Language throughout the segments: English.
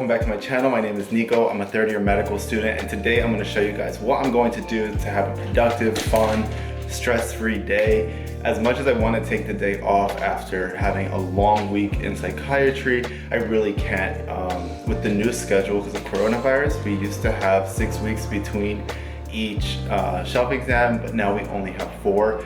back to my channel. My name is Nico. I'm a third-year medical student, and today I'm going to show you guys what I'm going to do to have a productive, fun, stress-free day. As much as I want to take the day off after having a long week in psychiatry, I really can't. With the new schedule, because of coronavirus, we used to have 6 weeks between each shelf exam, but now we only have 4.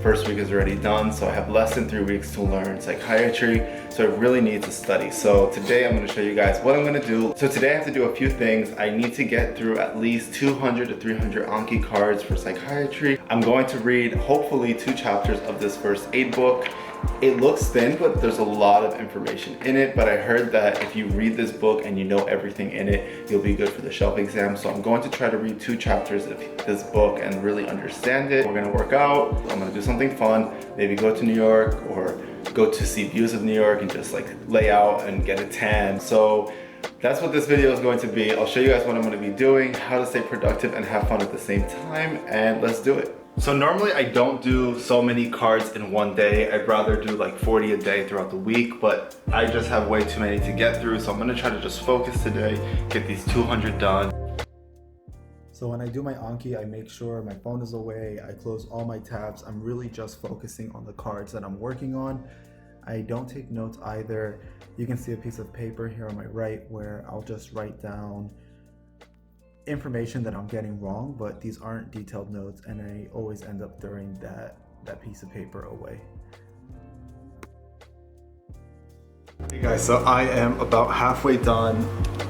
First week is already done, so I have less than 3 weeks to learn psychiatry, so I really need to study. So today I'm going to show you guys what I'm going to do. So today I have to do a few things. I need to get through at least 200 to 300 Anki cards for psychiatry. I'm going to read hopefully 2 chapters of this first aid book. It looks thin, but there's a lot of information in it, but I heard that if you read this book and you know everything in it, you'll be good for the shelf exam. So I'm going to try to read 2 chapters of this book and really understand it. We're gonna work out, I'm gonna do something fun, maybe go to New York or go to see views of New York and just like lay out and get a tan. So that's what this video is going to be. I'll show you guys what I'm gonna be doing, how to stay productive and have fun at the same time, and let's do it. So normally I don't do so many cards in one day. I'd rather do like 40 a day throughout the week, but I just have way too many to get through. So I'm gonna try to just focus today, get these 200 done. So when I do my Anki, I make sure my phone is away, I close all my tabs. I'm really just focusing on the cards that I'm working on. I don't take notes either. You can see a piece of paper here on my right where I'll just write down information that I'm getting wrong, but these aren't detailed notes, and I always end up throwing that piece of paper away. Hey guys, so I am about halfway done.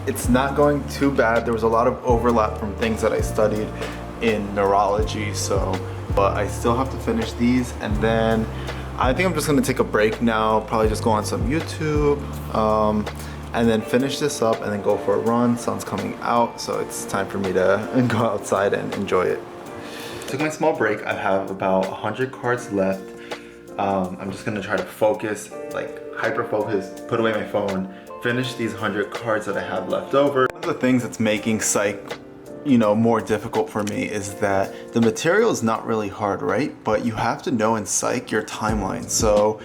It's not going too bad. There was a lot of overlap from things that I studied in neurology, but I still have to finish these, and then I think I'm just gonna take a break now, probably just go on some YouTube, and then finish this up and then go for a run. Sun's coming out, so it's time for me to go outside and enjoy it. Took my small break. I have about 100 cards left. I'm just gonna try to focus, like hyper focus, put away my phone, finish these 100 cards that I have left over. One of the things that's making psych, more difficult for me is that the material is not really hard, right? But you have to know in psych your timeline. So,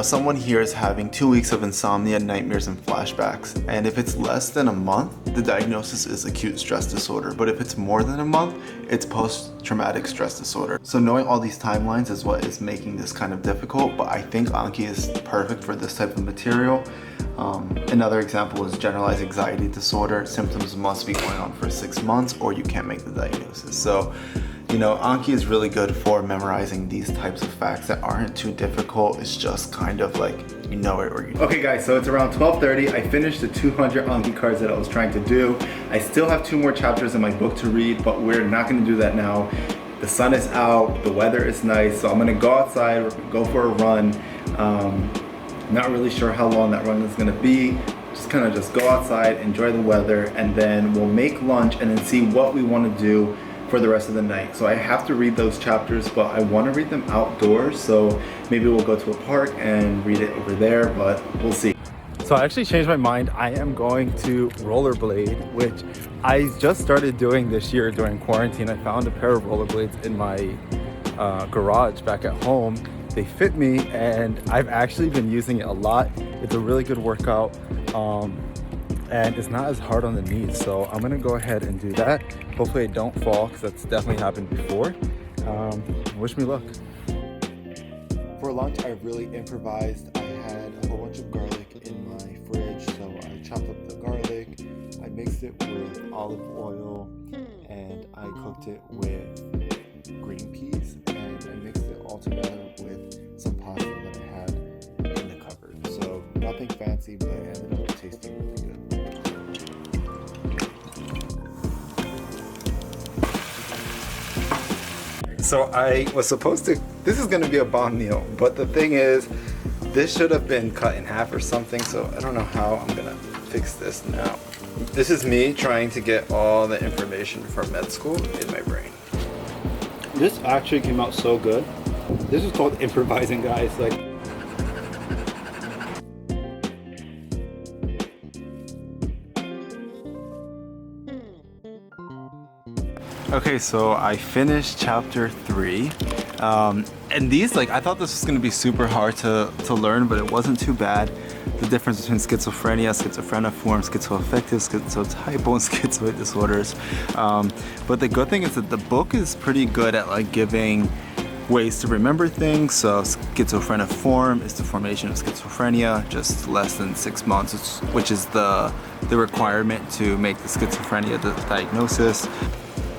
someone here is having 2 weeks of insomnia, nightmares, and flashbacks. And if it's less than a month, the diagnosis is acute stress disorder. But if it's more than a month, it's post-traumatic stress disorder. So knowing all these timelines is what is making this kind of difficult, but I think Anki is perfect for this type of material. Another example is generalized anxiety disorder. Symptoms must be going on for 6 months or you can't make the diagnosis. So, Anki is really good for memorizing these types of facts that aren't too difficult. It's just kind of like, you know it or you don't. Okay guys, so it's around 12:30. I finished the 200 Anki cards that I was trying to do. I still have 2 more chapters in my book to read, but we're not gonna do that now. The sun is out, the weather is nice, so I'm gonna go outside, go for a run. Not really sure how long that run is gonna be. Just go outside, enjoy the weather, and then we'll make lunch and then see what we wanna do for the rest of the night. So I have to read those chapters, but I want to read them outdoors, so maybe we'll go to a park and read it over there, but we'll see. So I actually changed my mind. I am going to rollerblade, which I just started doing this year during quarantine. I found a pair of rollerblades in my garage back at home. They fit me and I've actually been using it a lot. It's a really good workout. And it's not as hard on the knees, so I'm gonna go ahead and do that. Hopefully I don't fall, because that's definitely happened before. Wish me luck. For lunch, I really improvised. I had a whole bunch of garlic in my fridge, so I chopped up the garlic, I mixed it with olive oil, and I cooked it with green peas, and I mixed it all together with some pasta that I had in the cupboard. So nothing fancy, but it ended up tasting really good. So I was supposed to, this is gonna be a bomb meal, but the thing is, this should have been cut in half or something, so I don't know how I'm gonna fix this now. This is me trying to get all the information from med school in my brain. This actually came out so good. This is called improvising, guys. Like, okay, so I finished chapter 3. And these, like, I thought this was gonna be super hard to learn, but it wasn't too bad. The difference between schizophrenia, schizophreniform, schizoaffective, schizotypal, and schizoid disorders. But the good thing is that the book is pretty good at like giving ways to remember things. So schizophreniform is the formation of schizophrenia, just less than 6 months, which is the requirement to make the schizophrenia the diagnosis.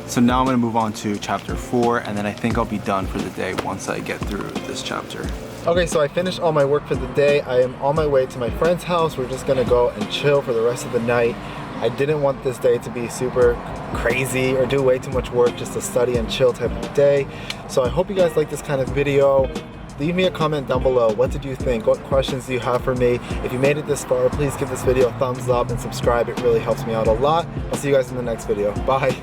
So now I'm gonna move on to chapter 4, and then I think I'll be done for the day once I get through this chapter. Okay, so I finished all my work for the day. I am on my way to my friend's house. We're just gonna go and chill for the rest of the night. I didn't want this day to be super crazy or do way too much work, just a study and chill type of day. So I hope you guys like this kind of video. Leave me a comment down below. What did you think? What questions do you have for me? If you made it this far, please give this video a thumbs up and subscribe. It really helps me out a lot. I'll see you guys in the next video. Bye.